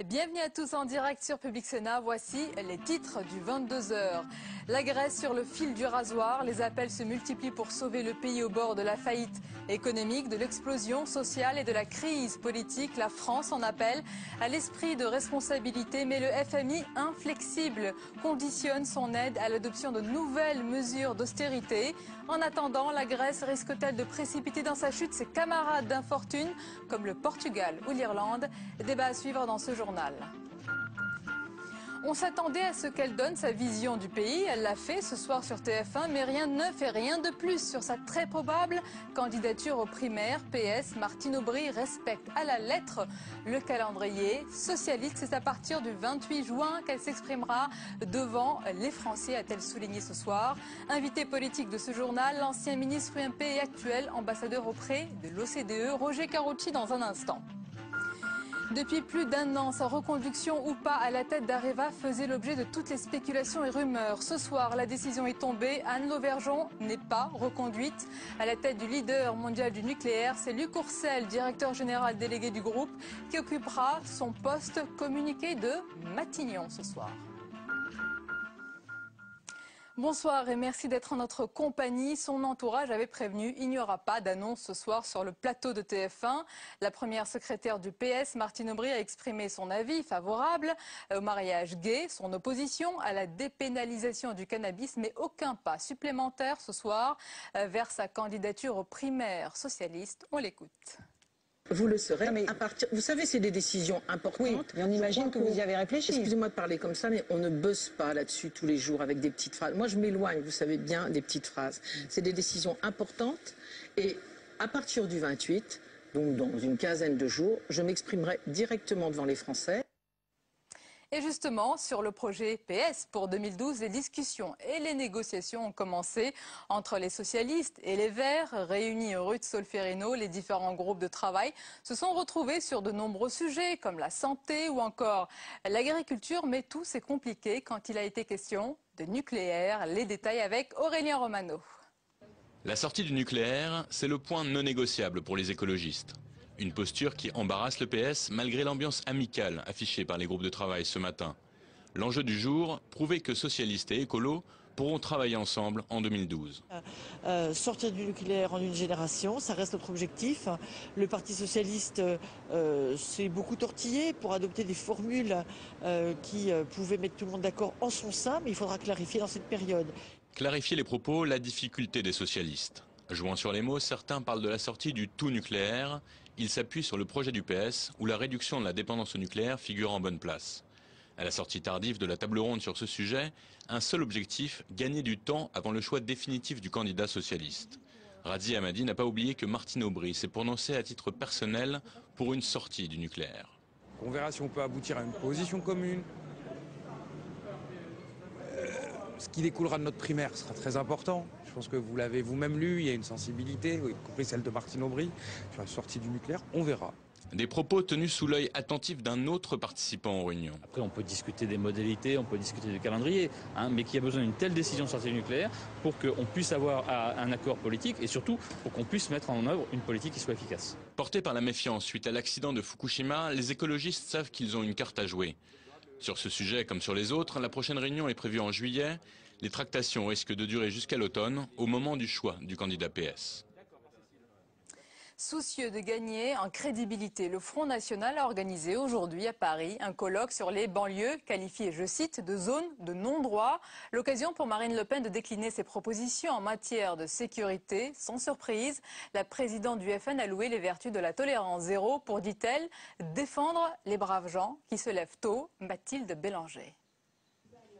Bienvenue à tous en direct sur Public Sénat. Voici les titres du 22h. La Grèce sur le fil du rasoir. Les appels se multiplient pour sauver le pays au bord de la faillite économique, de l'explosion sociale et de la crise politique. La France en appelle à l'esprit de responsabilité, mais le FMI, inflexible, conditionne son aide à l'adoption de nouvelles mesures d'austérité. En attendant, la Grèce risque-t-elle de précipiter dans sa chute ses camarades d'infortune comme le Portugal ou l'Irlande? Débat à suivre dans ce journal. On s'attendait à ce qu'elle donne sa vision du pays. Elle l'a fait ce soir sur TF1, mais rien de neuf et rien de plus sur sa très probable candidature aux primaires. PS, Martine Aubry respecte à la lettre le calendrier socialiste. C'est à partir du 28 juin qu'elle s'exprimera devant les Français, a-t-elle souligné ce soir. Invité politique de ce journal, l'ancien ministre UMP et actuel ambassadeur auprès de l'OCDE, Roger Carucci, dans un instant. Depuis plus d'un an, sa reconduction ou pas à la tête d'Areva faisait l'objet de toutes les spéculations et rumeurs. Ce soir, la décision est tombée. Anne Lauvergeon n'est pas reconduite à la tête du leader mondial du nucléaire. C'est Luc Ourcel, directeur général délégué du groupe, qui occupera son poste. Communiqué de Matignon ce soir. Bonsoir et merci d'être en notre compagnie. Son entourage avait prévenu, il n'y aura pas d'annonce ce soir sur le plateau de TF1. La première secrétaire du PS, Martine Aubry, a exprimé son avis favorable au mariage gay, son opposition à la dépénalisation du cannabis, mais aucun pas supplémentaire ce soir vers sa candidature aux primaires socialistes. On l'écoute. Vous le saurez à partir... Vous savez, c'est des décisions importantes. Oui, et on imagine que vous y avez réfléchi. Excusez-moi de parler comme ça, mais on ne bosse pas là-dessus tous les jours avec des petites phrases. Moi, je m'éloigne, vous savez bien, des petites phrases. C'est des décisions importantes. Et à partir du 28, donc dans une quinzaine de jours, je m'exprimerai directement devant les Français. Et justement, sur le projet PS pour 2012, les discussions et les négociations ont commencé entre les socialistes et les Verts. Réunis rue de Solferino, les différents groupes de travail se sont retrouvés sur de nombreux sujets comme la santé ou encore l'agriculture. Mais tout s'est compliqué quand il a été question de nucléaire. Les détails avec Aurélien Romano. La sortie du nucléaire, c'est le point non négociable pour les écologistes. Une posture qui embarrasse le PS malgré l'ambiance amicale affichée par les groupes de travail ce matin. L'enjeu du jour, prouver que socialistes et écolos pourront travailler ensemble en 2012. Sortir du nucléaire en une génération, ça reste notre objectif. Le Parti socialiste s'est beaucoup tortillé pour adopter des formules qui pouvaient mettre tout le monde d'accord en son sein, mais il faudra clarifier dans cette période. Clarifier les propos, la difficulté des socialistes. Jouant sur les mots, certains parlent de la sortie du tout nucléaire. Ils s'appuient sur le projet du PS, où la réduction de la dépendance au nucléaire figure en bonne place. À la sortie tardive de la table ronde sur ce sujet, un seul objectif, gagner du temps avant le choix définitif du candidat socialiste. Radzi Hamadi n'a pas oublié que Martine Aubry s'est prononcée à titre personnel pour une sortie du nucléaire. On verra si on peut aboutir à une position commune. Ce qui découlera de notre primaire sera très important. Je pense que vous l'avez vous-même lu, il y a une sensibilité, y compris celle de Martine Aubry, sur la sortie du nucléaire. On verra. Des propos tenus sous l'œil attentif d'un autre participant aux réunions. Après, on peut discuter des modalités, on peut discuter du calendrier, mais qu'il y a besoin d'une telle décision de sortie du nucléaire pour qu'on puisse avoir un accord politique et surtout pour qu'on puisse mettre en œuvre une politique qui soit efficace. Portés par la méfiance suite à l'accident de Fukushima, les écologistes savent qu'ils ont une carte à jouer. Sur ce sujet, comme sur les autres, la prochaine réunion est prévue en juillet. Les tractations risquent de durer jusqu'à l'automne, au moment du choix du candidat PS. Soucieux de gagner en crédibilité, le Front National a organisé aujourd'hui à Paris un colloque sur les banlieues qualifiées, je cite, de zones de non-droit. L'occasion pour Marine Le Pen de décliner ses propositions en matière de sécurité. Sans surprise, la présidente du FN a loué les vertus de la tolérance zéro pour, dit-elle, défendre les braves gens qui se lèvent tôt. Mathilde Bélanger.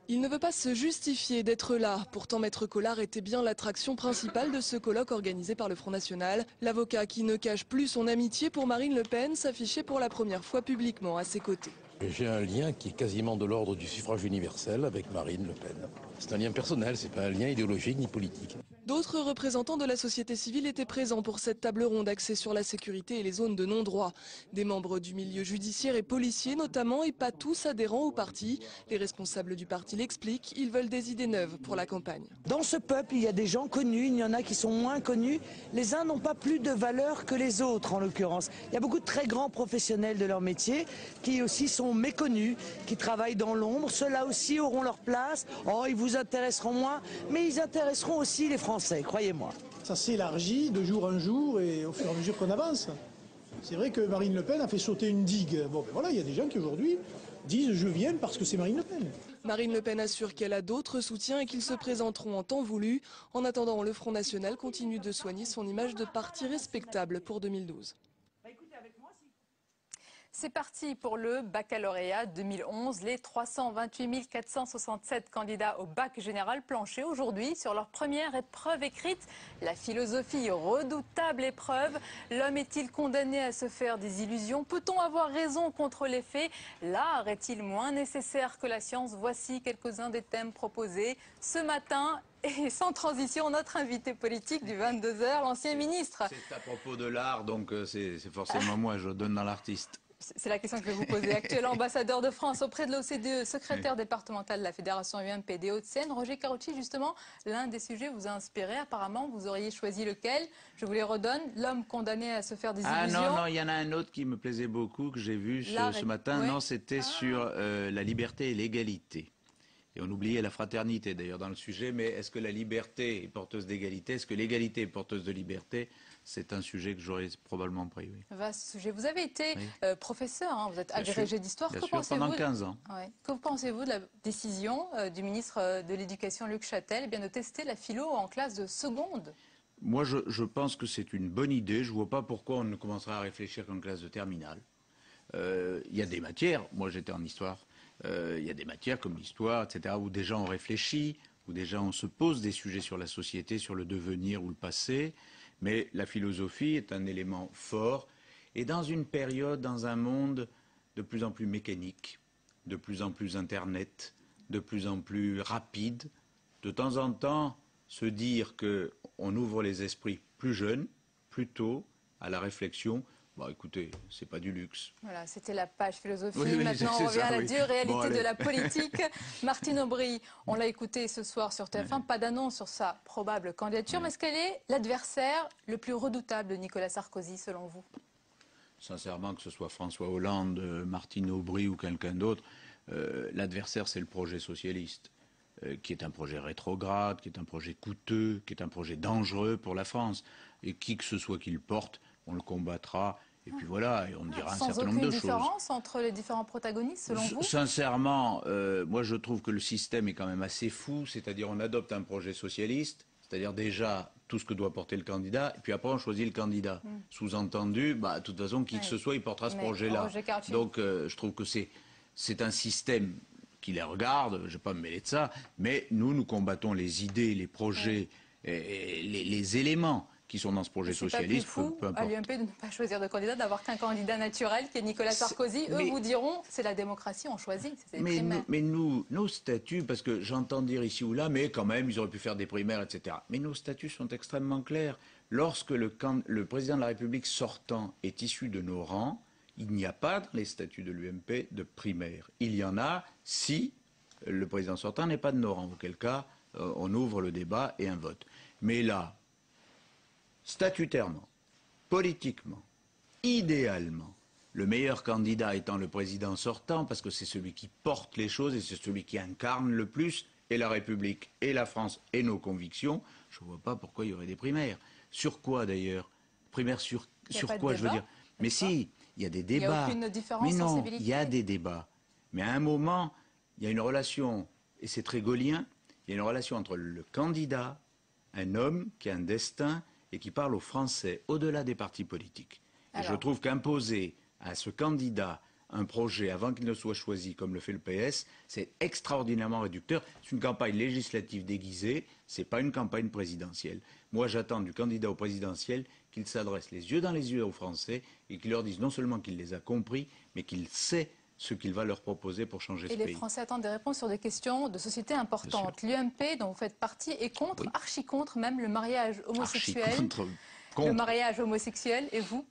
Il ne veut pas se justifier d'être là. Pourtant, Maître Collard était bien l'attraction principale de ce colloque organisé par le Front National. L'avocat qui ne cache plus son amitié pour Marine Le Pen s'affichait pour la première fois publiquement à ses côtés. J'ai un lien qui est quasiment de l'ordre du suffrage universel avec Marine Le Pen. C'est un lien personnel, c'est pas un lien idéologique ni politique. D'autres représentants de la société civile étaient présents pour cette table ronde axée sur la sécurité et les zones de non-droit. Des membres du milieu judiciaire et policier notamment, et pas tous adhérents au parti. Les responsables du parti l'expliquent, ils veulent des idées neuves pour la campagne. Dans ce peuple, il y a des gens connus, il y en a qui sont moins connus. Les uns n'ont pas plus de valeur que les autres, en l'occurrence. Il y a beaucoup de très grands professionnels de leur métier qui aussi sont méconnus, qui travaillent dans l'ombre. Ceux-là aussi auront leur place. Oh, ils vous intéresseront moins, mais ils intéresseront aussi les Français, croyez-moi. Ça s'élargit de jour en jour et au fur et à mesure qu'on avance. C'est vrai que Marine Le Pen a fait sauter une digue. Bon, ben voilà, il y a des gens qui aujourd'hui disent je viens parce que c'est Marine Le Pen. Marine Le Pen assure qu'elle a d'autres soutiens et qu'ils se présenteront en temps voulu. En attendant, le Front National continue de soigner son image de parti respectable pour 2012. C'est parti pour le baccalauréat 2011. Les 328 467 candidats au bac général planchaient aujourd'hui sur leur première épreuve écrite. La philosophie, redoutable épreuve. L'homme est-il condamné à se faire des illusions? Peut-on avoir raison contre les faits? L'art est-il moins nécessaire que la science? Voici quelques-uns des thèmes proposés ce matin. Et sans transition, notre invité politique du 22h, l'ancien ministre. C'est à propos de l'art, donc c'est forcément moi, je donne dans l'artiste. C'est la question que je vais vous poser. Actuel ambassadeur de France auprès de l'OCDE, secrétaire départemental de la Fédération UMP des Hauts-de-Seine, Roger Carucci, justement, l'un des sujets vous a inspiré. Apparemment, vous auriez choisi lequel? Je vous les redonne. L'homme condamné à se faire des illusions. Ah non, il y en a un autre qui me plaisait beaucoup, que j'ai vu ce matin. Ouais. Non, c'était sur la liberté et l'égalité. Et on oubliait la fraternité, d'ailleurs, dans le sujet. Mais est-ce que la liberté est porteuse d'égalité? Est-ce que l'égalité est porteuse de liberté? C'est un sujet que j'aurais probablement pris, oui. Vaste sujet. Vous avez été professeur, hein, vous êtes agrégé d'histoire. Bien sûr, pendant 15 ans. Ouais. Que pensez-vous de la décision du ministre de l'Éducation, Luc Châtel, de tester la philo en classe de seconde? Moi, je pense que c'est une bonne idée. Je ne vois pas pourquoi on ne commencerait à réfléchir qu'en classe de terminale. Il y a des matières, moi j'étais en histoire, il y a des matières comme l'histoire, etc., où déjà on réfléchit, où déjà on se pose des sujets sur la société, sur le devenir ou le passé. Mais la philosophie est un élément fort. Et dans une période, dans un monde de plus en plus mécanique, de plus en plus Internet, de plus en plus rapide, de temps en temps, se dire qu'on ouvre les esprits plus jeunes, plus tôt, à la réflexion, bon, écoutez, c'est pas du luxe. Voilà, c'était la page philosophie. Oui, maintenant, on revient à la dure réalité de la politique. politique. Martine Aubry, on l'a écouté ce soir sur TF1, pas d'annonce sur sa probable candidature, mais est-ce qu'elle est l'adversaire le plus redoutable de Nicolas Sarkozy, selon vous? Sincèrement, que ce soit François Hollande, Martine Aubry ou quelqu'un d'autre, l'adversaire, c'est le projet socialiste, qui est un projet rétrograde, qui est un projet coûteux, qui est un projet dangereux pour la France. Et qui que ce soit qui le porte, on le combattra, et puis voilà, et on dira un certain nombre de choses. Sans aucune différence entre les différents protagonistes, selon vous? Sincèrement, moi je trouve que le système est quand même assez fou, c'est-à-dire on adopte un projet socialiste, c'est-à-dire déjà tout ce que doit porter le candidat, et puis après on choisit le candidat. Sous-entendu, de toute façon, qui que ce soit, il portera ce projet-là. Donc je trouve que c'est un système qui les regarde, je ne vais pas me mêler de ça, mais nous combattons les idées, les projets, et les éléments qui sont dans ce projet socialiste. C'est pas plus fou à l'UMP de ne pas choisir de candidat, d'avoir qu'un candidat naturel qui est Nicolas Sarkozy. Eux vous diront, c'est la démocratie, on choisit. Mais nos statuts, parce que j'entends dire ici ou là, mais quand même, ils auraient pu faire des primaires, etc. Mais nos statuts sont extrêmement clairs. Lorsque le président de la République sortant est issu de nos rangs, il n'y a pas dans les statuts de l'UMP de primaire. Il y en a si le président sortant n'est pas de nos rangs, auquel cas on ouvre le débat et un vote. Mais là, statutairement, politiquement, idéalement, le meilleur candidat étant le président sortant, parce que c'est celui qui porte les choses et c'est celui qui incarne le plus, et la République, et la France, et nos convictions, je ne vois pas pourquoi il y aurait des primaires. Sur quoi d'ailleurs? Primaires sur quoi, je veux dire? Mais si, il y a des débats. Il n'y a aucune différence. Mais non, il y a des débats. Mais à un moment, il y a une relation, et c'est très gaulien, il y a une relation entre le candidat, un homme qui a un destin, et qui parle aux Français, au-delà des partis politiques. Et je trouve qu'imposer à ce candidat un projet avant qu'il ne soit choisi, comme le fait le PS, c'est extraordinairement réducteur. C'est une campagne législative déguisée, ce n'est pas une campagne présidentielle. Moi, j'attends du candidat au présidentiel qu'il s'adresse les yeux dans les yeux aux Français et qu'il leur dise non seulement qu'il les a compris, mais qu'il sait ce qu'il va leur proposer pour changer ce Et pays. les Français attendent des réponses sur des questions de société importantes. L'UMP, dont vous faites partie, est contre, archi contre même le mariage homosexuel. Contre. Le mariage homosexuel, et vous?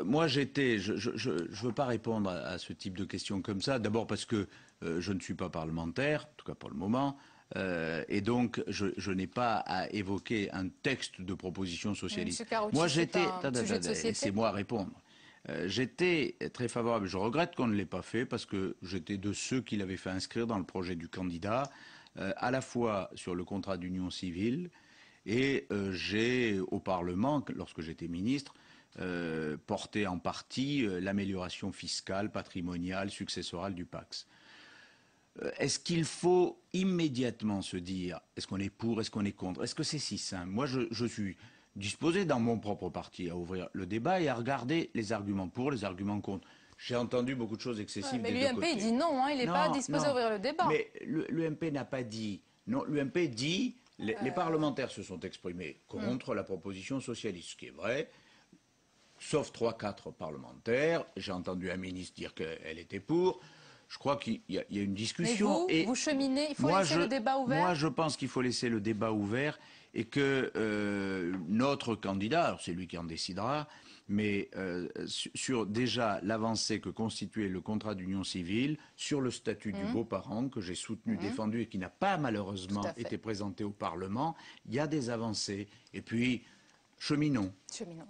Moi, je ne veux pas répondre à ce type de questions comme ça. D'abord parce que je ne suis pas parlementaire, en tout cas pour le moment, et donc je n'ai pas à évoquer un texte de proposition socialiste. Moi, j'étais, laissez-moi répondre. J'étais très favorable. Je regrette qu'on ne l'ait pas fait parce que j'étais de ceux qui l'avaient fait inscrire dans le projet du candidat, à la fois sur le contrat d'union civile et j'ai au Parlement, lorsque j'étais ministre, porter en partie l'amélioration fiscale, patrimoniale, successorale du Pacs. Est-ce qu'il faut immédiatement se dire, est-ce qu'on est pour, est-ce qu'on est contre? Est-ce que c'est si simple? Moi, je suis disposé dans mon propre parti à ouvrir le débat et à regarder les arguments pour, les arguments contre. J'ai entendu beaucoup de choses excessives des deux côtés. Mais l'UMP, il dit non, il n'est pas disposé à ouvrir le débat. Mais l'UMP n'a pas dit... Non, l'UMP dit... Les parlementaires se sont exprimés contre la proposition socialiste, ce qui est vrai. Sauf 3-4 parlementaires. J'ai entendu un ministre dire qu'elle était pour. Je crois qu'il y a une discussion. Mais vous cheminez, il faut laisser le débat ouvert. Moi, je pense qu'il faut laisser le débat ouvert et que notre candidat, alors c'est lui qui en décidera, mais sur déjà l'avancée que constituait le contrat d'union civile, sur le statut du beau-parent que j'ai soutenu, défendu et qui n'a pas malheureusement été présenté au Parlement, il y a des avancées. Et puis... Cheminons.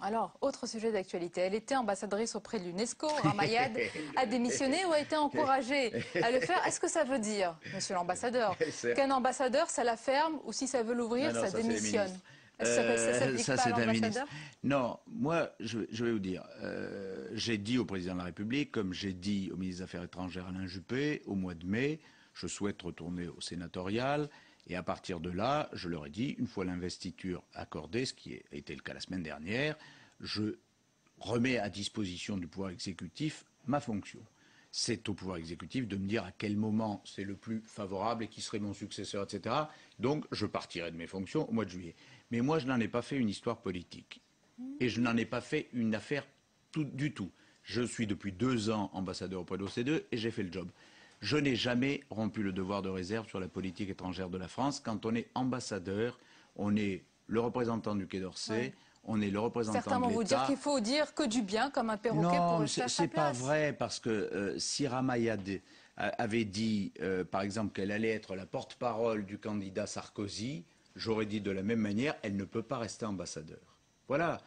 Alors, autre sujet d'actualité. Elle était ambassadrice auprès de l'UNESCO. Ramayad a démissionné ou a été encouragée à le faire. Est-ce que ça veut dire, monsieur l'ambassadeur, qu'un ambassadeur, ça la ferme ou si ça veut l'ouvrir, ça démissionne? Ça s'applique pas à l'ambassadeur? Non, moi, je vais vous dire. J'ai dit au président de la République, comme j'ai dit au ministre des Affaires étrangères Alain Juppé, au mois de mai, je souhaite retourner au sénatorial. Et à partir de là, je leur ai dit, une fois l'investiture accordée, ce qui a été le cas la semaine dernière, je remets à disposition du pouvoir exécutif ma fonction. C'est au pouvoir exécutif de me dire à quel moment c'est le plus favorable et qui serait mon successeur, etc. Donc, je partirai de mes fonctions au mois de juillet. Mais moi, je n'en ai pas fait une histoire politique. Et je n'en ai pas fait une affaire du tout. Je suis depuis 2 ans ambassadeur auprès de l'OCDE et j'ai fait le job. Je n'ai jamais rompu le devoir de réserve sur la politique étrangère de la France. Quand on est ambassadeur, on est le représentant du Quai d'Orsay, on est le représentant de l'État. Certains vont vous dire qu'il faut dire que du bien, comme un perroquet pour rester à sa place. Non, c'est pas vrai, parce que si Ramayad avait dit, par exemple, qu'elle allait être la porte-parole du candidat Sarkozy, j'aurais dit de la même manière, elle ne peut pas rester ambassadeur. Voilà.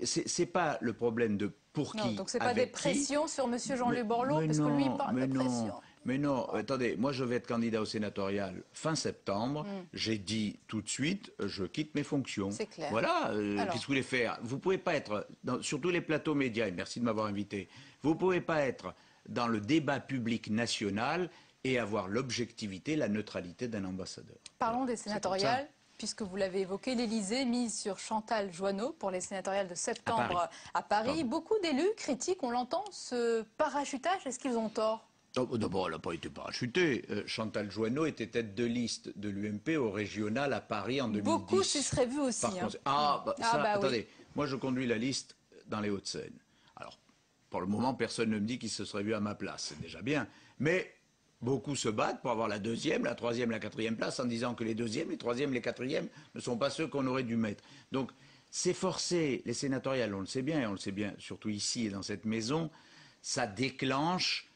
C'est pas le problème de pour qui. Donc c'est pas des pressions sur M. Jean-Luc Borloo, parce que lui, il parle de pression. Mais non, attendez, moi je vais être candidat au sénatorial fin septembre. J'ai dit tout de suite, je quitte mes fonctions. C'est clair. Voilà, qu'est-ce que vous voulez faire? Vous ne pouvez pas être, sur tous les plateaux médias, et merci de m'avoir invité, vous ne pouvez pas être dans le débat public national et avoir l'objectivité, la neutralité d'un ambassadeur. Parlons des sénatoriales. Puisque vous l'avez évoqué, l'Élysée mise sur Chantal Joanneau pour les sénatoriales de septembre à Paris. Beaucoup d'élus critiquent, on l'entend, ce parachutage. Est-ce qu'ils ont tort? D'abord, elle n'a pas été parachutée. Chantal Joanneau était tête de liste de l'UMP au régional à Paris en 2010. Beaucoup s'y seraient vus aussi. Attendez, moi je conduis la liste dans les Hauts-de-Seine. Alors, pour le moment, personne ne me dit qu'il se serait vu à ma place. C'est déjà bien. Mais beaucoup se battent pour avoir la 2e, la 3e, la 4e place en disant que les 2e, les 3e, les 4e ne sont pas ceux qu'on aurait dû mettre. Donc, c'est forcé. Les sénatoriales, on le sait bien, et on le sait bien, surtout ici et dans cette maison, ça déclenche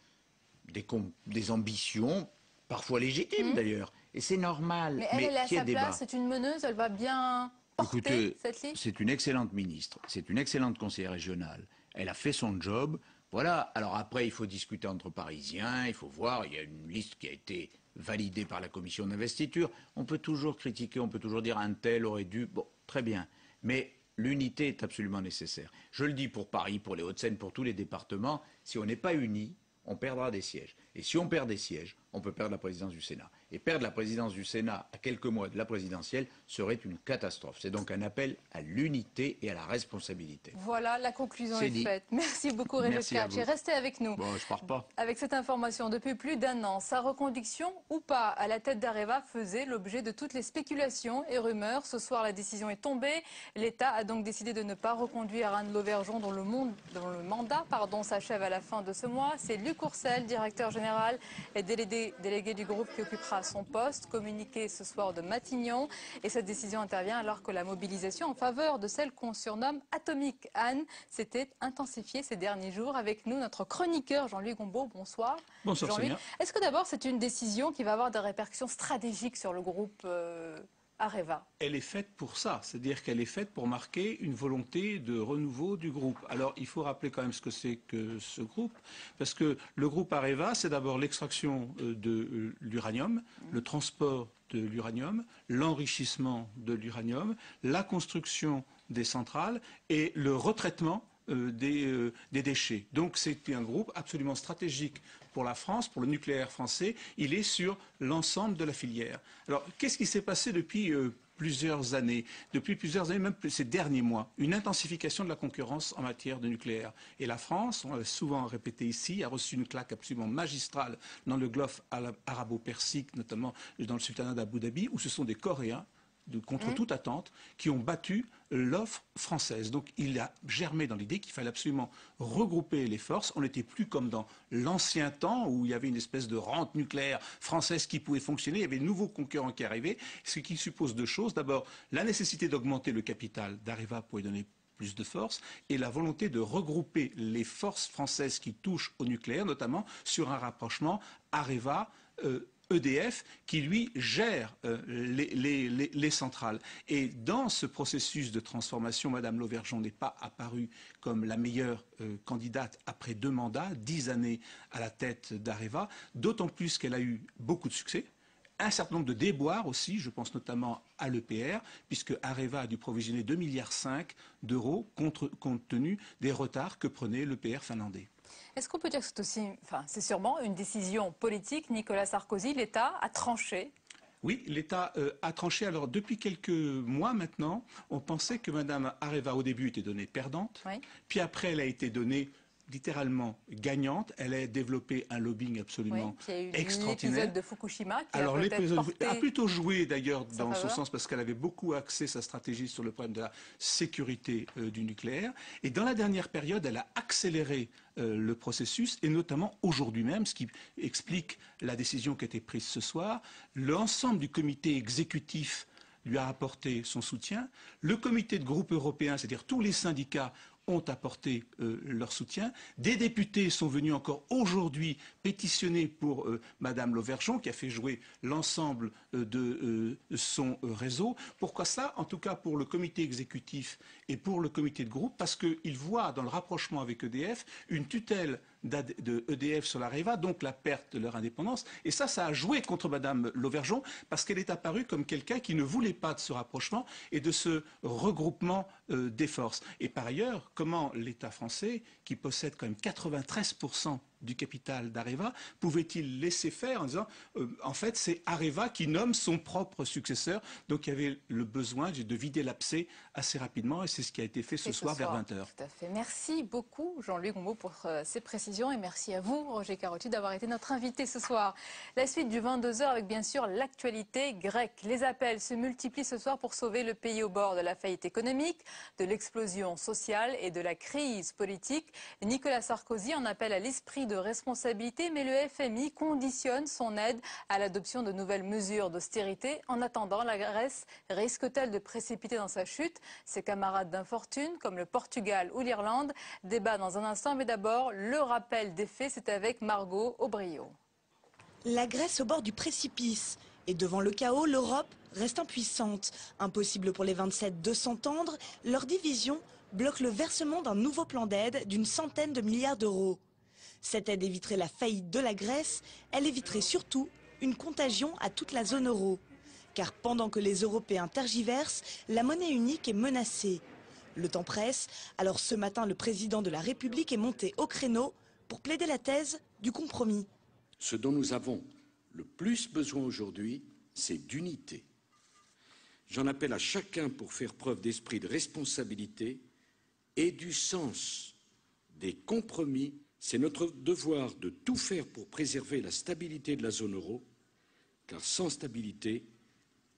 des ambitions, parfois légitimes d'ailleurs. Et c'est normal. Mais elle est à sa place, c'est une meneuse, elle va bien porter cette liste? C'est une excellente ministre, c'est une excellente conseillère régionale. Elle a fait son job. Voilà, alors après il faut discuter entre Parisiens, il faut voir, il y a une liste qui a été validée par la commission d'investiture. On peut toujours critiquer, on peut toujours dire un tel aurait dû, bon, très bien. Mais l'unité est absolument nécessaire. Je le dis pour Paris, pour les Hauts-de-Seine, pour tous les départements, si on n'est pas unis, on perdra des sièges. Et si on perd des sièges, on peut perdre la présidence du Sénat. Et perdre la présidence du Sénat à quelques mois de la présidentielle serait une catastrophe. C'est donc un appel à l'unité et à la responsabilité. Voilà, la conclusion est faite. Merci beaucoup, Régis Karchi. Restez avec nous. Bon, je pars pas. Avec cette information, depuis plus d'1 an, sa reconduction ou pas à la tête d'Areva faisait l'objet de toutes les spéculations et rumeurs. Ce soir, la décision est tombée. L'État a donc décidé de ne pas reconduire Anne Lauvergeon, dont le mandat s'achève à la fin de ce mois. C'est Luc Courcel, directeur général et délégué du groupe, qui occupera son poste, communiqué ce soir de Matignon. Et cette décision intervient alors que la mobilisation en faveur de celle qu'on surnomme Atomique Anne s'était intensifiée ces derniers jours. Avec nous, notre chroniqueur Jean-Louis Gombaud. Bonsoir. Bonsoir, Sonia. Est-ce que d'abord c'est une décision qui va avoir des répercussions stratégiques sur le groupe Areva? Elle est faite pour ça, c'est-à-dire qu'elle est faite pour marquer une volonté de renouveau du groupe. Alors il faut rappeler quand même ce que c'est que ce groupe, parce que le groupe Areva, c'est d'abord l'extraction de l'uranium, le transport de l'uranium, l'enrichissement de l'uranium, la construction des centrales et le retraitement des déchets. Donc c'est un groupe absolument stratégique pour la France, pour le nucléaire français. Il est sur l'ensemble de la filière. Alors qu'est-ce qui s'est passé depuis plusieurs années, même ces derniers mois, une intensification de la concurrence en matière de nucléaire. Et la France, on l'a souvent répété ici, a reçu une claque absolument magistrale dans le golfe arabo-persique, notamment dans le sultanat d'Abu Dhabi, où ce sont des Coréens, contre toute attente, qui ont battu l'offre française. Donc il a germé dans l'idée qu'il fallait absolument regrouper les forces. On n'était plus comme dans l'ancien temps où il y avait une espèce de rente nucléaire française qui pouvait fonctionner. Il y avait de nouveaux concurrents qui arrivaient, ce qui suppose deux choses. D'abord, la nécessité d'augmenter le capital d'Areva pour y donner plus de force, et la volonté de regrouper les forces françaises qui touchent au nucléaire, notamment sur un rapprochement Areva EDF, qui lui gère les centrales. Et dans ce processus de transformation, Madame Lauvergeon n'est pas apparue comme la meilleure candidate après 2 mandats, 10 années à la tête d'Areva, d'autant plus qu'elle a eu beaucoup de succès. Un certain nombre de déboires aussi, je pense notamment à l'EPR, puisque Areva a dû provisionner 2,5 milliards d'euros compte tenu des retards que prenait l'EPR finlandais. Est-ce qu'on peut dire que c'est aussi, c'est sûrement une décision politique? Nicolas Sarkozy, l'État a tranché. Oui, l'État a tranché. Alors, depuis quelques mois maintenant, on pensait que Mme Areva, au début, était donnée perdante. Oui. Puis après, elle a été donnée littéralement gagnante. Elle a développé un lobbying absolument extraordinaire. L'épisode de Fukushima qui Alors, l'épisode a plutôt joué d'ailleurs dans son sens parce qu'elle avait beaucoup axé sa stratégie sur le problème de la sécurité du nucléaire. Et dans la dernière période, elle a accéléré le processus et notamment aujourd'hui même, ce qui explique la décision qui a été prise ce soir. L'ensemble du comité exécutif lui a apporté son soutien. Le comité de groupe européen, c'est-à-dire tous les syndicats, ont apporté leur soutien. Des députés sont venus encore aujourd'hui pétitionner pour Madame Lauvergeon, qui a fait jouer l'ensemble de son réseau. Pourquoi ça? En tout cas pour le comité exécutif et pour le comité de groupe, parce qu'ils voient dans le rapprochement avec EDF une tutelle de EDF sur l'Areva, donc la perte de leur indépendance. Et ça a joué contre Madame Lauvergeon, parce qu'elle est apparue comme quelqu'un qui ne voulait pas de ce rapprochement et de ce regroupement des forces. Et par ailleurs, comment l'État français, qui possède quand même 93% du capital d'Areva, pouvait-il laisser faire en disant en fait c'est Areva qui nomme son propre successeur, donc il y avait le besoin de vider l'abcès assez rapidement et c'est ce qui a été fait ce soir vers 20h. Tout à fait. Merci beaucoup Jean-Louis Gombaud pour ces précisions et merci à vous Roger Carotti d'avoir été notre invité ce soir. La suite du 22h avec bien sûr l'actualité grecque. Les appels se multiplient ce soir pour sauver le pays au bord de la faillite économique, de l'explosion sociale et de la crise politique. Nicolas Sarkozy en appelle à l'esprit de responsabilité, mais le FMI conditionne son aide à l'adoption de nouvelles mesures d'austérité. En attendant, la Grèce risque-t-elle de précipiter dans sa chute? Ses camarades d'infortune, comme le Portugal ou l'Irlande, débat dans un instant, mais d'abord, le rappel des faits, c'est avec Margot Aubrio. La Grèce au bord du précipice. Et devant le chaos, l'Europe reste impuissante. Impossible pour les 27 de s'entendre, leur division bloque le versement d'un nouveau plan d'aide d'une centaine de milliards d'euros. Cette aide éviterait la faillite de la Grèce, elle éviterait surtout une contagion à toute la zone euro. Car pendant que les Européens tergiversent, la monnaie unique est menacée. Le temps presse, alors ce matin le président de la République est monté au créneau pour plaider la thèse du compromis. Ce dont nous avons le plus besoin aujourd'hui, c'est d'unité. J'en appelle à chacun pour faire preuve d'esprit de responsabilité et du sens des compromis. C'est notre devoir de tout faire pour préserver la stabilité de la zone euro, car sans stabilité,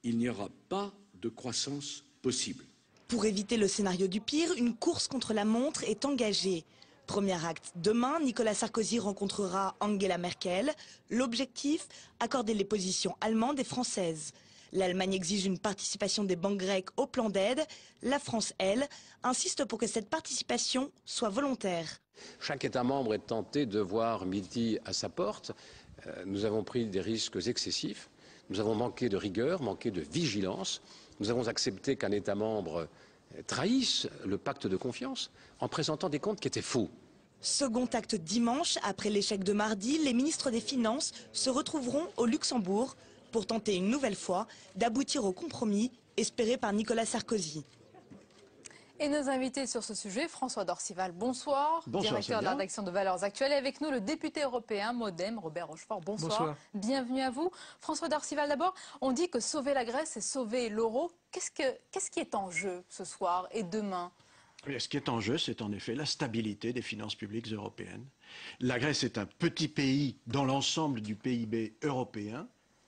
il n'y aura pas de croissance possible. Pour éviter le scénario du pire, une course contre la montre est engagée. Premier acte, demain, Nicolas Sarkozy rencontrera Angela Merkel. L'objectif, accorder les positions allemandes et françaises. L'Allemagne exige une participation des banques grecques au plan d'aide. La France, elle, insiste pour que cette participation soit volontaire. Chaque État membre est tenté de voir midi à sa porte. Nous avons pris des risques excessifs. Nous avons manqué de rigueur, manqué de vigilance. Nous avons accepté qu'un État membre trahisse le pacte de confiance en présentant des comptes qui étaient faux. Second acte dimanche, après l'échec de mardi, les ministres des Finances se retrouveront au Luxembourg pour tenter une nouvelle fois d'aboutir au compromis espéré par Nicolas Sarkozy. Et nos invités sur ce sujet, François Dorcival, bonsoir. Bonsoir, directeur de la rédaction de Valeurs Actuelles. Et avec nous, le député européen MoDem, Robert Rochefort. Bonsoir. Bonsoir. Bienvenue à vous. François Dorcival, d'abord, on dit que sauver la Grèce, c'est sauver l'euro. Qu'est-ce qui est en jeu ce soir et demain ? Ce qui est en jeu, c'est en effet la stabilité des finances publiques européennes. La Grèce est un petit pays dans l'ensemble du PIB européen,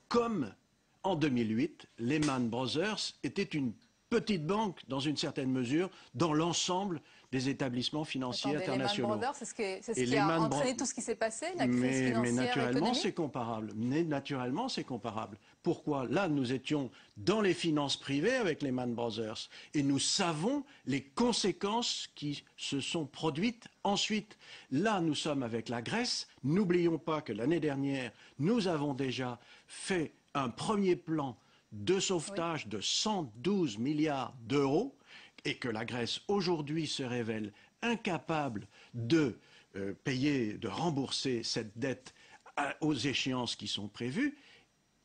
comme en 2008, Lehman Brothers était une petite banque, dans une certaine mesure, dans l'ensemble des établissements financiers internationaux. Lehman Brothers, c'est ce qui a entraîné tout ce qui s'est passé, la crise financière, mais naturellement, économique. c'est comparable. Mais naturellement, c'est comparable. Pourquoi? Là, nous étions dans les finances privées avec Lehman Brothers et nous savons les conséquences qui se sont produites ensuite. Là, nous sommes avec la Grèce. N'oublions pas que l'année dernière, nous avons déjà fait un premier plan de sauvetage de 112 milliards d'euros et que la Grèce aujourd'hui se révèle incapable de payer, de rembourser cette dette aux échéances qui sont prévues.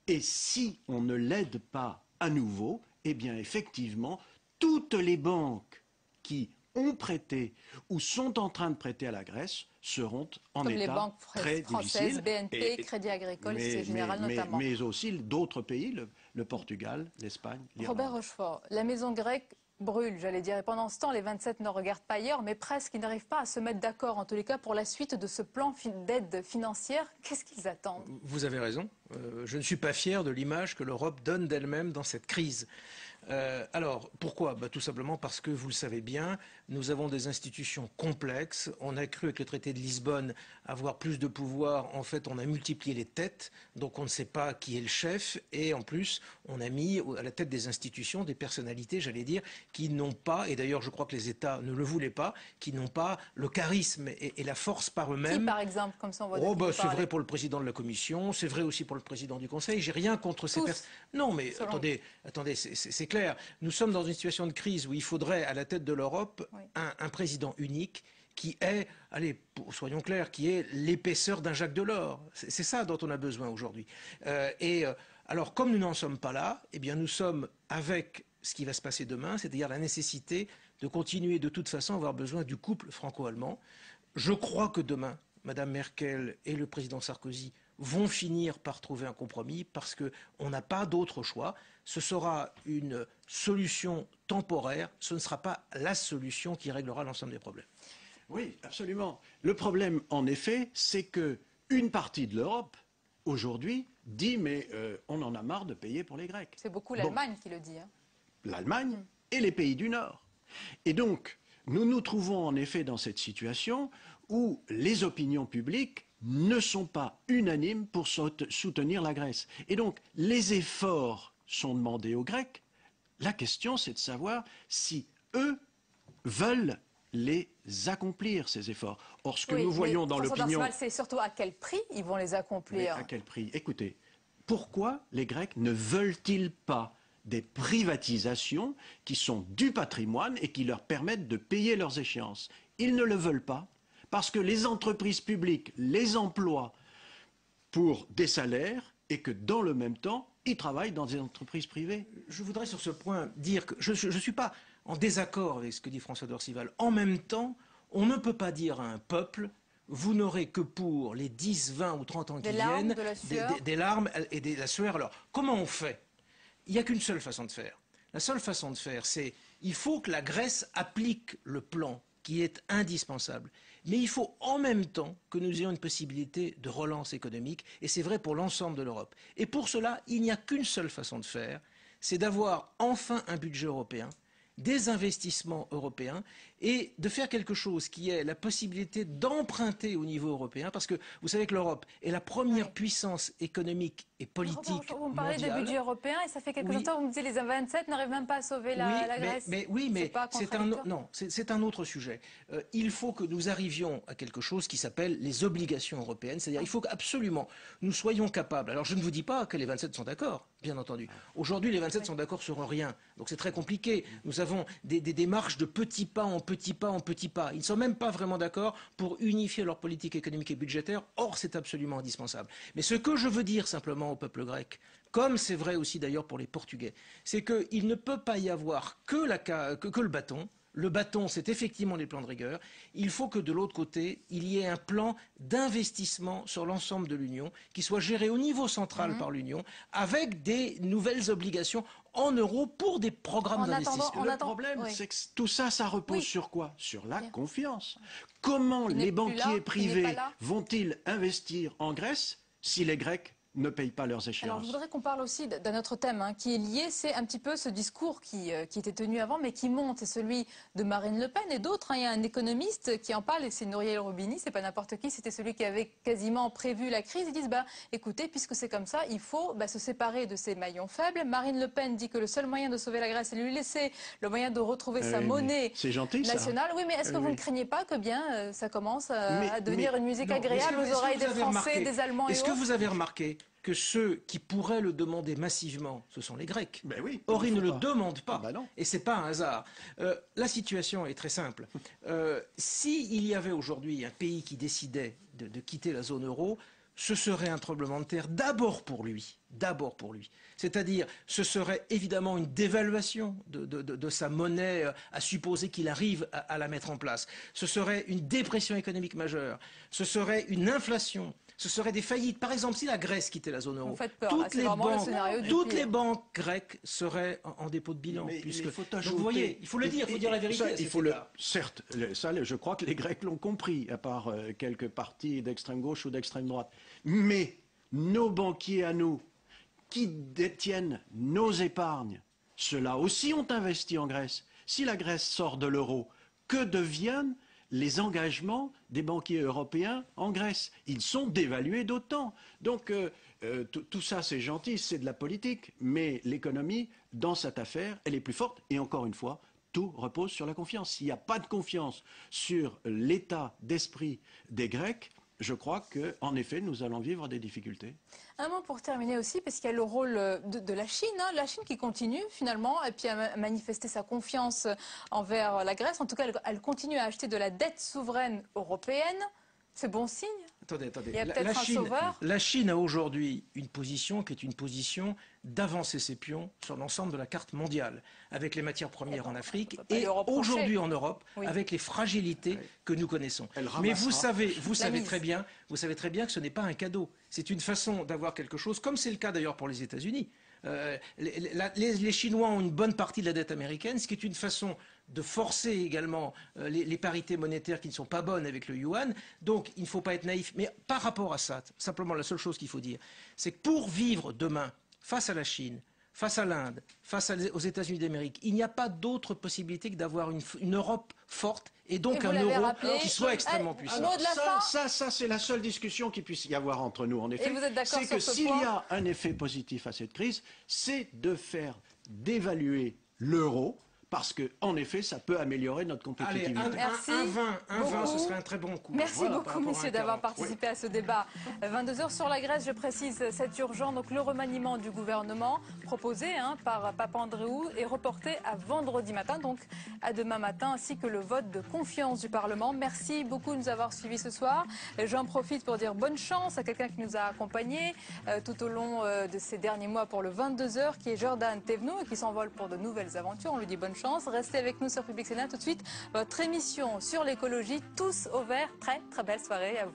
Et si on ne l'aide pas à nouveau, eh bien effectivement, toutes les banques qui ont prêté ou sont en train de prêter à la Grèce seront en Comme état les banques très françaises, difficile. BNP, Crédit Agricole, Société Générale notamment. Mais aussi d'autres pays, le Portugal, l'Espagne, l'Irlande. Robert Rochefort, la maison grecque brûle, j'allais dire, et pendant ce temps, les 27 ne regardent pas ailleurs, mais presque, ils n'arrivent pas à se mettre d'accord, en tous les cas, pour la suite de ce plan d'aide financière. Qu'est-ce qu'ils attendent? Vous avez raison. Je ne suis pas fier de l'image que l'Europe donne d'elle-même dans cette crise. Alors, pourquoi? Tout simplement parce que, vous le savez bien, nous avons des institutions complexes. On a cru avec le traité de Lisbonne avoir plus de pouvoir. En fait, on a multiplié les têtes, donc on ne sait pas qui est le chef. Et en plus, on a mis à la tête des institutions des personnalités, j'allais dire, qui n'ont pas, et d'ailleurs je crois que les États ne le voulaient pas, qui n'ont pas le charisme et la force par eux-mêmes. Qui, par exemple, comme ça on voit c'est vrai pour le président de la Commission, c'est vrai aussi pour le président du Conseil. J'ai rien contre ces personnes. Non, mais attendez, c'est clair. Nous sommes dans une situation de crise où il faudrait, à la tête de l'Europe, un président unique qui est, allez, soyons clairs, qui est l'épaisseur d'un Jacques Delors. C'est ça dont on a besoin aujourd'hui. Alors, comme nous n'en sommes pas là, eh bien, nous sommes avec ce qui va se passer demain, c'est-à-dire la nécessité de continuer de toute façon à avoir besoin du couple franco-allemand. Je crois que demain, Mme Merkel et le président Sarkozy vont finir par trouver un compromis parce qu'on n'a pas d'autre choix. Ce sera une solution temporaire, ce ne sera pas la solution qui réglera l'ensemble des problèmes. Oui, absolument. Le problème, en effet, c'est qu'une partie de l'Europe, aujourd'hui, dit mais on en a marre de payer pour les Grecs. C'est beaucoup l'Allemagne qui le dit. Hein. L'Allemagne et les pays du Nord. Et donc, nous nous trouvons en effet dans cette situation où les opinions publiques ne sont pas unanimes pour soutenir la Grèce. Et donc, les efforts sont demandés aux Grecs. La question, c'est de savoir si eux veulent les accomplir, ces efforts. Or, ce que nous voyons dans l'opinion... C'est surtout à quel prix ils vont les accomplir. Mais à quel prix? Écoutez, pourquoi les Grecs ne veulent-ils pas des privatisations qui sont du patrimoine et qui leur permettent de payer leurs échéances? Ils ne le veulent pas parce que les entreprises publiques les emploient pour des salaires et que dans le même temps, ils travaillent dans des entreprises privées. Je voudrais sur ce point dire que je ne suis pas en désaccord avec ce que dit François Dorcival. En même temps, on ne peut pas dire à un peuple vous n'aurez que pour les 10, 20 ou 30 ans qui viennent des larmes et de la sueur. Alors, comment on fait? Il n'y a qu'une seule façon de faire. La seule façon de faire, c'est il faut que la Grèce applique le plan qui est indispensable. Mais il faut en même temps que nous ayons une possibilité de relance économique, et c'est vrai pour l'ensemble de l'Europe. Et pour cela, il n'y a qu'une seule façon de faire, c'est d'avoir enfin un budget européen, des investissements européens et de faire quelque chose qui est la possibilité d'emprunter au niveau européen, parce que vous savez que l'Europe est la première puissance économique et politique Vous me parlez de budget européen et ça fait quelques temps que vous me disiez les 27 n'arrivent même pas à sauver la Grèce. Mais c'est un autre sujet. Il faut que nous arrivions à quelque chose qui s'appelle les obligations européennes, c'est-à-dire il faut qu'absolument nous soyons capables. Alors je ne vous dis pas que les 27 sont d'accord, bien entendu. Aujourd'hui les 27 sont d'accord sur rien, donc c'est très compliqué. Nous avons des démarches de petits pas en petits pas en petits pas. Ils ne sont même pas vraiment d'accord pour unifier leur politique économique et budgétaire. Or, c'est absolument indispensable. Mais ce que je veux dire simplement au peuple grec, comme c'est vrai aussi d'ailleurs pour les Portugais, c'est qu'il ne peut pas y avoir que le bâton. Le bâton, c'est effectivement les plans de rigueur. Il faut que de l'autre côté, il y ait un plan d'investissement sur l'ensemble de l'Union qui soit géré au niveau central par l'Union avec des nouvelles obligations en euros pour des programmes d'investissement. Le problème, c'est que tout ça, ça repose sur quoi? Sur la confiance. Comment les banquiers privés vont-ils investir en Grèce si les Grecs ne payent pas leurs échéances? Alors je voudrais qu'on parle aussi d'un autre thème qui est lié, c'est un petit peu ce discours qui était tenu avant mais qui monte, c'est celui de Marine Le Pen et d'autres. Il y a un économiste qui en parle et c'est Nouriel Roubini, c'est pas n'importe qui, c'était celui qui avait quasiment prévu la crise. Ils disent écoutez, puisque c'est comme ça, il faut se séparer de ces maillons faibles. Marine Le Pen dit que le seul moyen de sauver la Grèce, c'est de lui laisser le moyen de retrouver sa monnaie nationale. Oui, mais est-ce que vous ne craignez pas que bien ça commence à devenir une musique agréable aux oreilles des Français, des Allemands et autres? Est-ce que vous avez remarqué que ceux qui pourraient le demander massivement, ce sont les Grecs. Or, ils ne le demandent pas. Et ce n'est pas un hasard. La situation est très simple. S'il y avait aujourd'hui un pays qui décidait de quitter la zone euro, ce serait un tremblement de terre d'abord pour lui. D'abord pour lui. C'est-à-dire, ce serait évidemment une dévaluation de sa monnaie, à supposer qu'il arrive à la mettre en place. Ce serait une dépression économique majeure. Ce serait une inflation. Ce serait des faillites. Par exemple, si la Grèce quittait la zone euro, toutes les banques grecques seraient en dépôt de bilan. Donc, vous voyez, il faut le dire, il faut dire la vérité. Certes, ça, je crois que les Grecs l'ont compris, à part quelques partis d'extrême gauche ou d'extrême droite. Mais nos banquiers à nous, qui détiennent nos épargnes, ceux-là aussi ont investi en Grèce. Si la Grèce sort de l'euro, que deviennent les engagements des banquiers européens en Grèce? Ils sont dévalués d'autant. Donc tout ça c'est gentil, c'est de la politique, mais l'économie, dans cette affaire, elle est plus forte. Et encore une fois, tout repose sur la confiance. S'il n'y a pas de confiance sur l'état d'esprit des Grecs, je crois qu'en effet, nous allons vivre des difficultés. Un mot pour terminer aussi, parce qu'il y a le rôle de la Chine. La Chine qui continue finalement et puis à manifester sa confiance envers la Grèce. En tout cas, elle continue à acheter de la dette souveraine européenne. C'est bon signe? Attendez. Il y a peut-être un sauveur. La Chine a aujourd'hui une position qui est une position d'avancer ses pions sur l'ensemble de la carte mondiale, avec les matières premières en Afrique et aujourd'hui en Europe, avec les fragilités que nous connaissons. Mais vous savez très bien que ce n'est pas un cadeau. C'est une façon d'avoir quelque chose, comme c'est le cas d'ailleurs pour les États-Unis. Les Chinois ont une bonne partie de la dette américaine, ce qui est une façon de forcer également les parités monétaires qui ne sont pas bonnes avec le yuan. Donc il ne faut pas être naïf. Mais par rapport à ça, simplement la seule chose qu'il faut dire, c'est que pour vivre demain face à la Chine, face à l'Inde, face aux États-Unis d'Amérique, il n'y a pas d'autre possibilité que d'avoir une Europe forte et donc un euro qui soit extrêmement puissant. Ça c'est la seule discussion qu'il puisse y avoir entre nous, en effet. C'est que s'il y a un effet positif à cette crise, c'est de faire dévaluer l'euro, parce qu'en effet, ça peut améliorer notre compétitivité. Allez, un 20, ce serait un très bon coup. Merci beaucoup, messieurs, d'avoir participé à ce débat. 22h sur la Grèce, je précise, c'est urgent. Donc le remaniement du gouvernement proposé par Papandréou est reporté à vendredi matin, donc à demain matin, ainsi que le vote de confiance du Parlement. Merci beaucoup de nous avoir suivis ce soir. J'en profite pour dire bonne chance à quelqu'un qui nous a accompagnés tout au long de ces derniers mois pour le 22h, qui est Jordan Thévenot, et qui s'envole pour de nouvelles aventures. On lui dit bonne chance. chance. Restez avec nous sur Public Sénat. Tout de suite, votre émission sur l'écologie, tous au vert. Très très belle soirée à vous.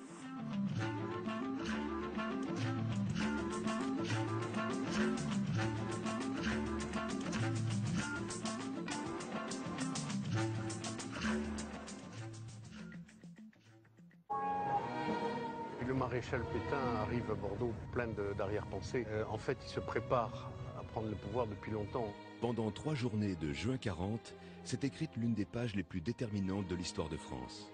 Le maréchal Pétain arrive à Bordeaux plein d'arrière-pensées. En fait, il se prépare à prendre le pouvoir depuis longtemps. Pendant 3 journées de juin 40, s'est écrite l'une des pages les plus déterminantes de l'histoire de France.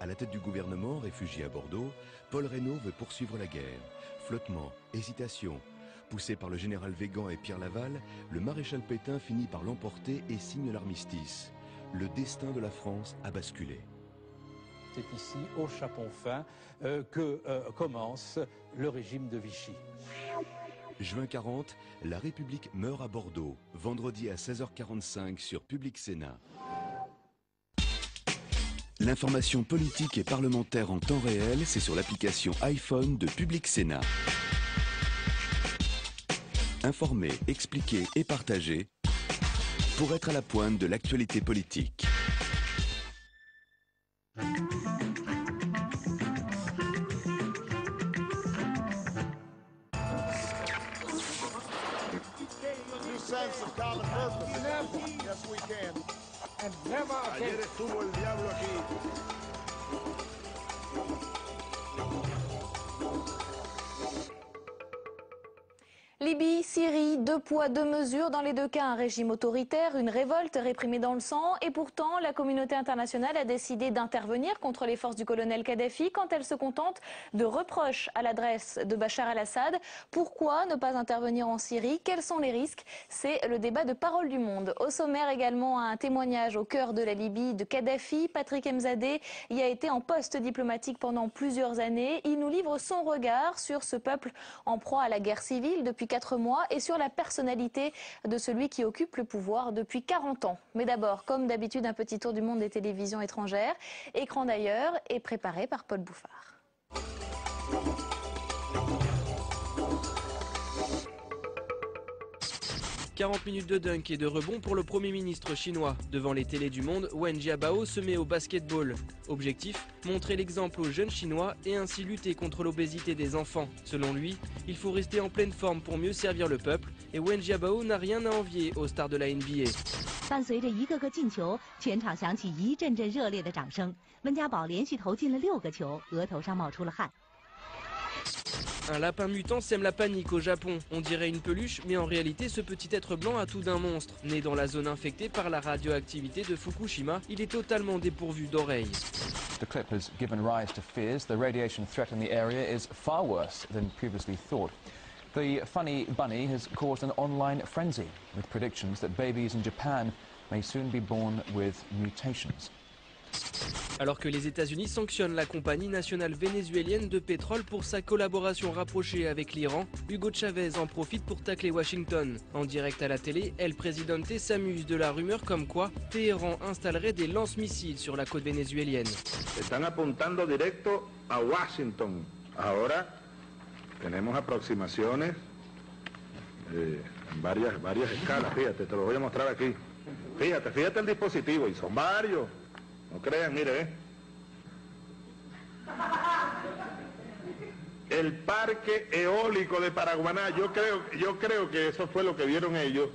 À la tête du gouvernement, réfugié à Bordeaux, Paul Reynaud veut poursuivre la guerre. Flottement, hésitation. Poussé par le général Végan et Pierre Laval, le maréchal Pétain finit par l'emporter et signe l'armistice. Le destin de la France a basculé. C'est ici, au Château-Fin, que commence le régime de Vichy. Juin 40, la République meurt à Bordeaux, vendredi à 16h45 sur Public Sénat. L'information politique et parlementaire en temps réel, c'est sur l'application iPhone de Public Sénat. Informer, expliquer et partager pour être à la pointe de l'actualité politique. Sense of common purpose. Yes, we can. And never again. Ayer estuvo el diablo aquí. Libye, Syrie, 2 poids, 2 mesures. Dans les 2 cas, un régime autoritaire, une révolte réprimée dans le sang. Et pourtant, la communauté internationale a décidé d'intervenir contre les forces du colonel Kadhafi quand elle se contente de reproches à l'adresse de Bachar el-Assad. Pourquoi ne pas intervenir en Syrie? Quels sont les risques? C'est le débat de Parole du Monde. Au sommaire également, un témoignage au cœur de la Libye de Kadhafi. Patrick Mzadeh y a été en poste diplomatique pendant plusieurs années. Il nous livre son regard sur ce peuple en proie à la guerre civile depuis 4 mois et sur la personnalité de celui qui occupe le pouvoir depuis 40 ans. Mais d'abord, comme d'habitude, un petit tour du monde des télévisions étrangères. Écran d'ailleurs est préparé par Paul Bouffard. 40 minutes de dunk et de rebond pour le Premier ministre chinois. Devant les télés du monde, Wen Jiabao se met au basketball. Objectif, montrer l'exemple aux jeunes Chinois et ainsi lutter contre l'obésité des enfants. Selon lui, il faut rester en pleine forme pour mieux servir le peuple et Wen Jiabao n'a rien à envier aux stars de la NBA. 伴随着一个个进球，全场响起一阵阵热烈的掌声。温家宝连续投进了6个球，额头上冒出了汗。 Un lapin mutant sème la panique au Japon. On dirait une peluche, mais en réalité, ce petit être blanc a tout d'un monstre. Né dans la zone infectée par la radioactivité de Fukushima, il est totalement dépourvu d'oreilles. The clip has given rise to fears. The radiation threat in the area is far worse than previously thought. The funny bunny has caused an online frenzy, with predictions that babies in Japan may soon be born with mutations. Alors que les États-Unis sanctionnent la compagnie nationale vénézuélienne de pétrole pour sa collaboration rapprochée avec l'Iran, Hugo Chavez en profite pour tacler Washington. En direct à la télé, El Presidente s'amuse de la rumeur comme quoi Téhéran installerait des lance-missiles sur la côte vénézuélienne. Están apuntando directo a Washington. Ahora tenemos aproximaciones en varias escalas. Fíjate, te lo voy a mostrar aquí. Fíjate el dispositivo y son varios. No crean, mire, El parque eólico de Paraguaná, yo creo que eso fue lo que vieron ellos.